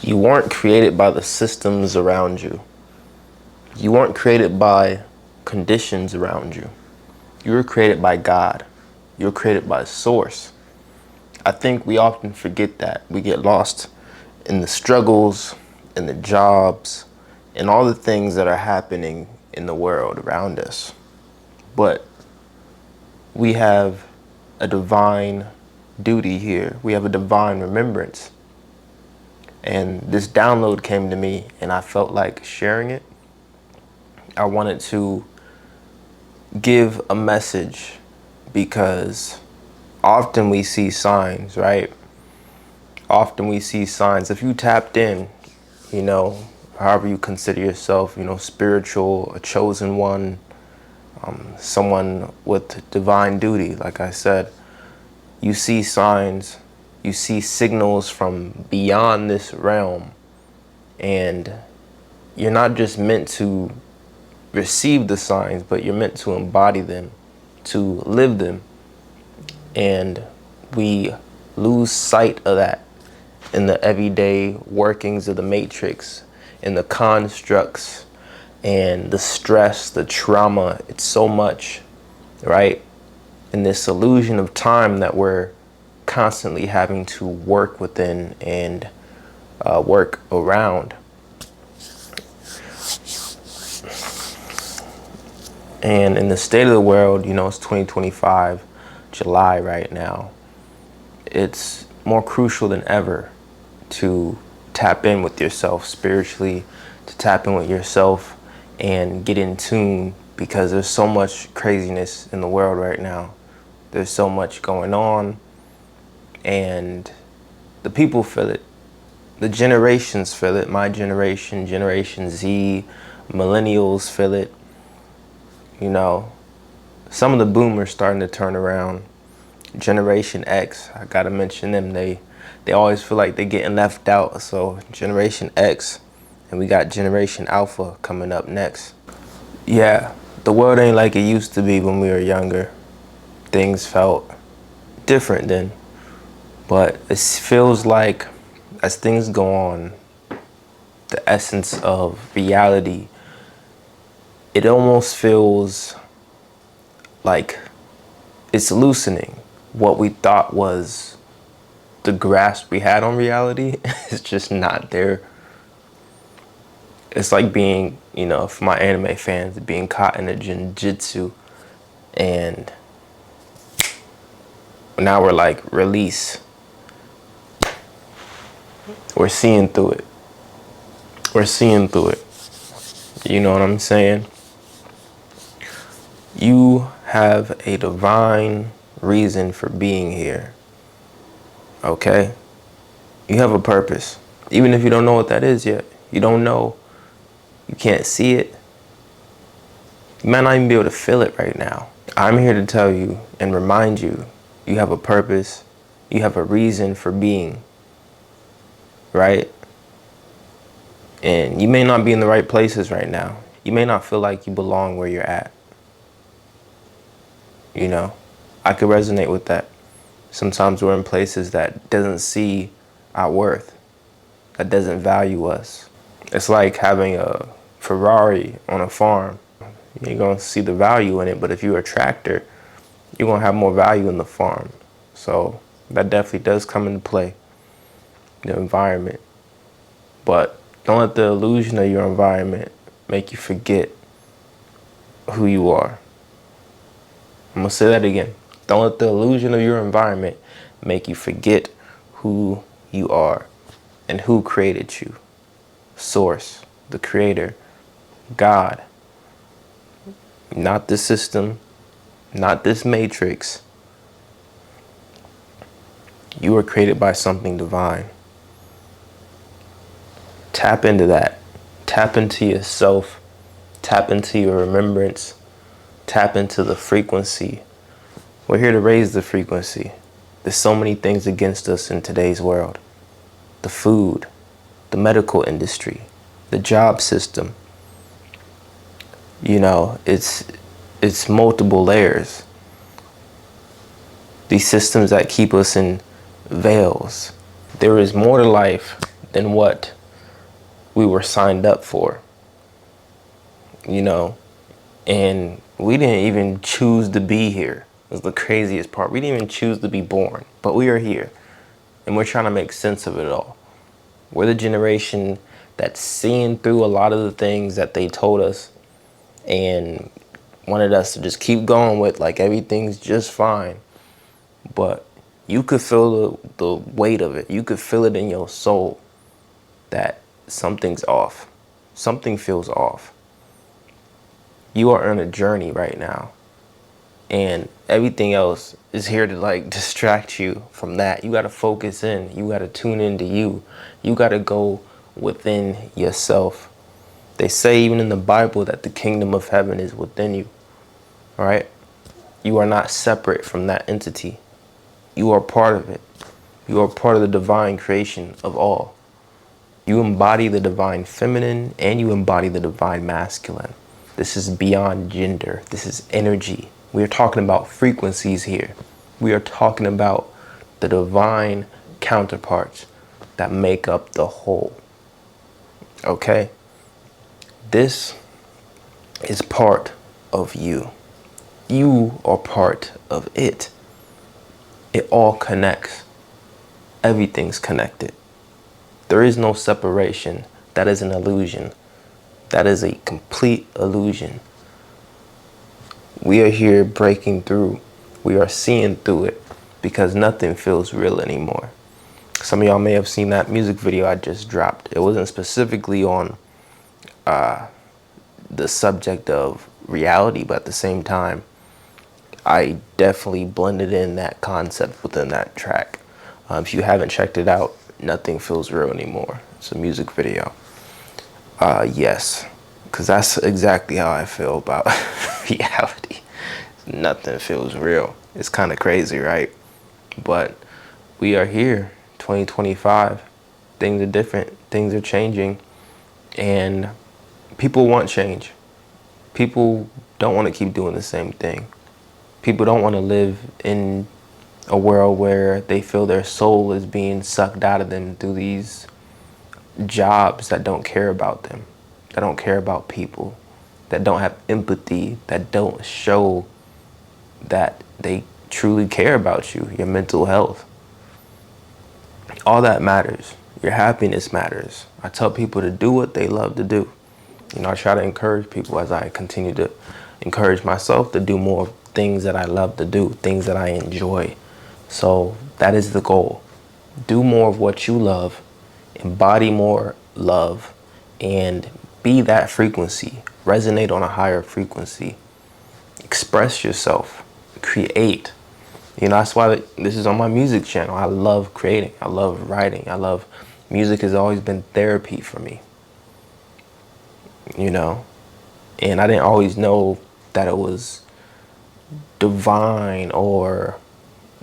You weren't created by the systems around you. You weren't created by conditions around you. You were created by God. You were created by Source. I think we often forget that. We get lost in the struggles, in the jobs, and all the things that are happening in the world around us. But we have a divine duty here. We have a divine remembrance. And this download came to me and I felt like sharing it. I wanted to give a message because often we see signs, right? Often we see signs. If you tapped in, however you consider yourself, spiritual, a chosen one, someone with divine duty, like I said, you see signs, you see signals from beyond this realm, and you're not just meant to receive the signs, but you're meant to embody them, to live them. And we lose sight of that in the everyday workings of the matrix, in the constructs and the stress, the trauma. It's so much, right? In this illusion of time that we're constantly having to work within and work around. And in the state of the world, it's 2025, July right now. It's more crucial than ever to tap in with yourself spiritually, to tap in with yourself and get in tune, because there's so much craziness in the world right now. There's so much going on, and the people feel it. The generations feel it. My generation, Generation Z, millennials feel it. Some of the boomers starting to turn around. Generation X, I gotta mention them. They always feel like they're getting left out. So Generation X, and we got Generation Alpha coming up next. Yeah, the world ain't like it used to be when we were younger. Things felt different then. But it feels like as things go on, the essence of reality, it almost feels like it's loosening. What we thought was the grasp we had on reality is just not there. It's like being, for my anime fans, being caught in a jinjitsu, and now we're like, release. We're seeing through it. We're seeing through it. You know what I'm saying? You have a divine reason for being here. Okay? You have a purpose. Even if you don't know what that is yet. You don't know. You can't see it. You might not even be able to feel it right now. I'm here to tell you and remind you, you have a purpose. You have a reason for being. Right? And you may not be in the right places right now. You may not feel like you belong where you're at. I could resonate with that. Sometimes we're in places that doesn't see our worth, that doesn't value us. It's like having a Ferrari on a farm. You're going to see the value in it, but if you're a tractor, you're going to have more value in the farm. So that definitely does come into play, the environment. But don't let the illusion of your environment make you forget who you are. I'm going to say that again. Don't let the illusion of your environment make you forget who you are and who created you. Source, the creator, God. Not the system, not this matrix. You were created by something divine. Tap into that. Tap into yourself. Tap into your remembrance. Tap into the frequency. We're here to raise the frequency. There's so many things against us in today's world. The food, the medical industry, the job system. It's multiple layers. These systems that keep us in veils. There is more to life than what we were signed up for, you know? And we didn't even choose to be here. It was the craziest part. We didn't even choose to be born, but we are here. And we're trying to make sense of it all. We're the generation that's seeing through a lot of the things that they told us and wanted us to just keep going with, like everything's just fine. But you could feel the weight of it. You could feel it in your soul that something's off. Something feels off. You are on a journey right now. And everything else is here to like distract you from that. You got to focus in. You got to tune into you. You got to go within yourself. They say even in the Bible that the kingdom of heaven is within you. All right? You are not separate from that entity. You are part of it. You are part of the divine creation of all. You embody the divine feminine and you embody the divine masculine. This is beyond gender. This is energy. We are talking about frequencies here. We are talking about the divine counterparts that make up the whole. Okay? This is part of you. You are part of it. It all connects. Everything's connected. There is no separation. That is an illusion. That is a complete illusion. We are here breaking through. We are seeing through it because nothing feels real anymore. Some of y'all may have seen that music video I just dropped. It wasn't specifically on the subject of reality, but at the same time, I definitely blended in that concept within that track. If you haven't checked it out, Nothing Feels Real Anymore. It's a music video. Yes, because that's exactly how I feel about reality. Nothing feels real. It's kind of crazy, right? But we are here, 2025. Things are different. Things are changing. And people want change. People don't want to keep doing the same thing. People don't want to live in a world where they feel their soul is being sucked out of them through these jobs that don't care about them, that don't care about people, that don't have empathy, that don't show that they truly care about you, your mental health. All that matters. Your happiness matters. I tell people to do what they love to do. You know, I try to encourage people as I continue to encourage myself to do more things that I love to do, things that I enjoy. So that is the goal. Do more of what you love, embody more love, and be that frequency. Resonate on a higher frequency. Express yourself. Create. You know, that's why this is on my music channel. I love creating. I love writing. I love music. Has always been therapy for me. You know, and I didn't always know that it was divine or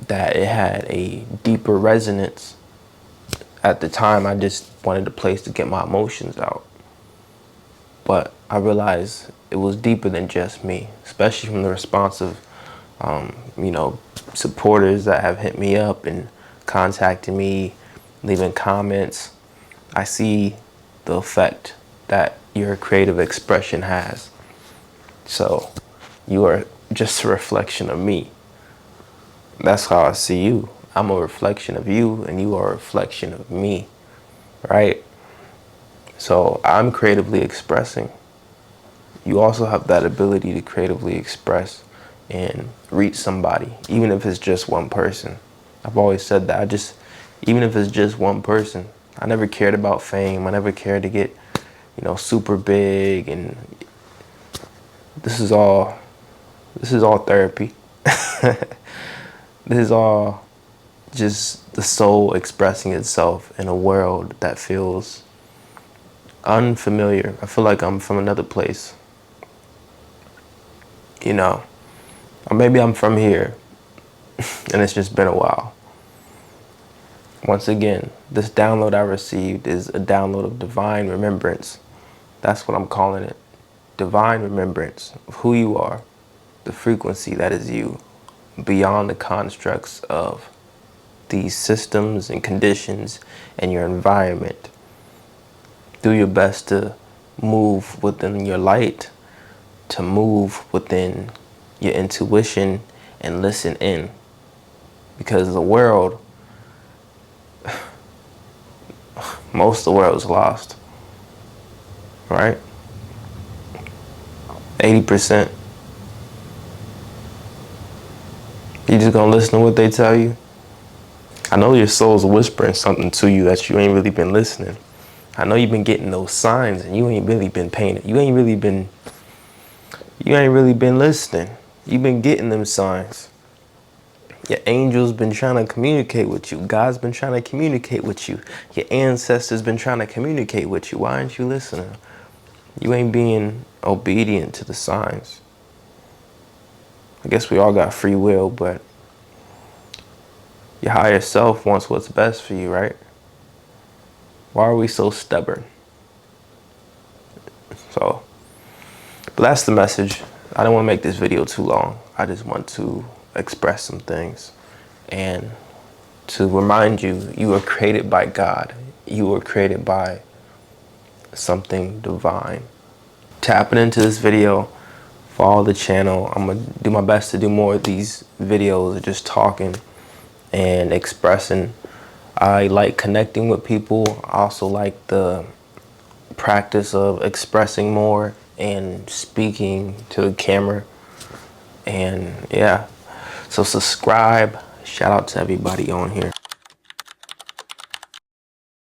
that it had a deeper resonance. At the time, I just wanted a place to get my emotions out. But I realized it was deeper than just me, especially from the response of, supporters that have hit me up and contacted me, leaving comments. I see the effect that your creative expression has. So you are just a reflection of me. That's how I see you. I'm a reflection of you and you are a reflection of me, right? So I'm creatively expressing. You also have that ability to creatively express and reach somebody, even if it's just one person. I've always said that. Even if it's just one person, I never cared about fame. I never cared to get, super big. And this is all therapy. This is all just the soul expressing itself in a world that feels unfamiliar. I feel like I'm from another place. Or maybe I'm from here and it's just been a while. Once again, this download I received is a download of divine remembrance. That's what I'm calling it. Divine remembrance of who you are, the frequency that is you, beyond the constructs of these systems and conditions and your environment. Do your best to move within your light, to move within your intuition and listen in. Because the world, most of the world is lost, right? 80%. You just gonna listen to what they tell you? I know your soul's whispering something to you that you ain't really been listening. I know you've been getting those signs and you ain't really been paying it. You ain't really been listening. You've been getting them signs. Your angel's been trying to communicate with you. God's been trying to communicate with you. Your ancestors been trying to communicate with you. Why aren't you listening? You ain't being obedient to the signs. I guess we all got free will, but your higher self wants what's best for you, right? Why are we so stubborn? So, but that's the message. I don't want to make this video too long. I just want to express some things and to remind you, you were created by God. You were created by something divine. Tapping into this video, follow the channel. I'm gonna do my best to do more of these videos of just talking and expressing. I like connecting with people. I also like the practice of expressing more and speaking to the camera. And yeah, so subscribe. Shout out to everybody on here.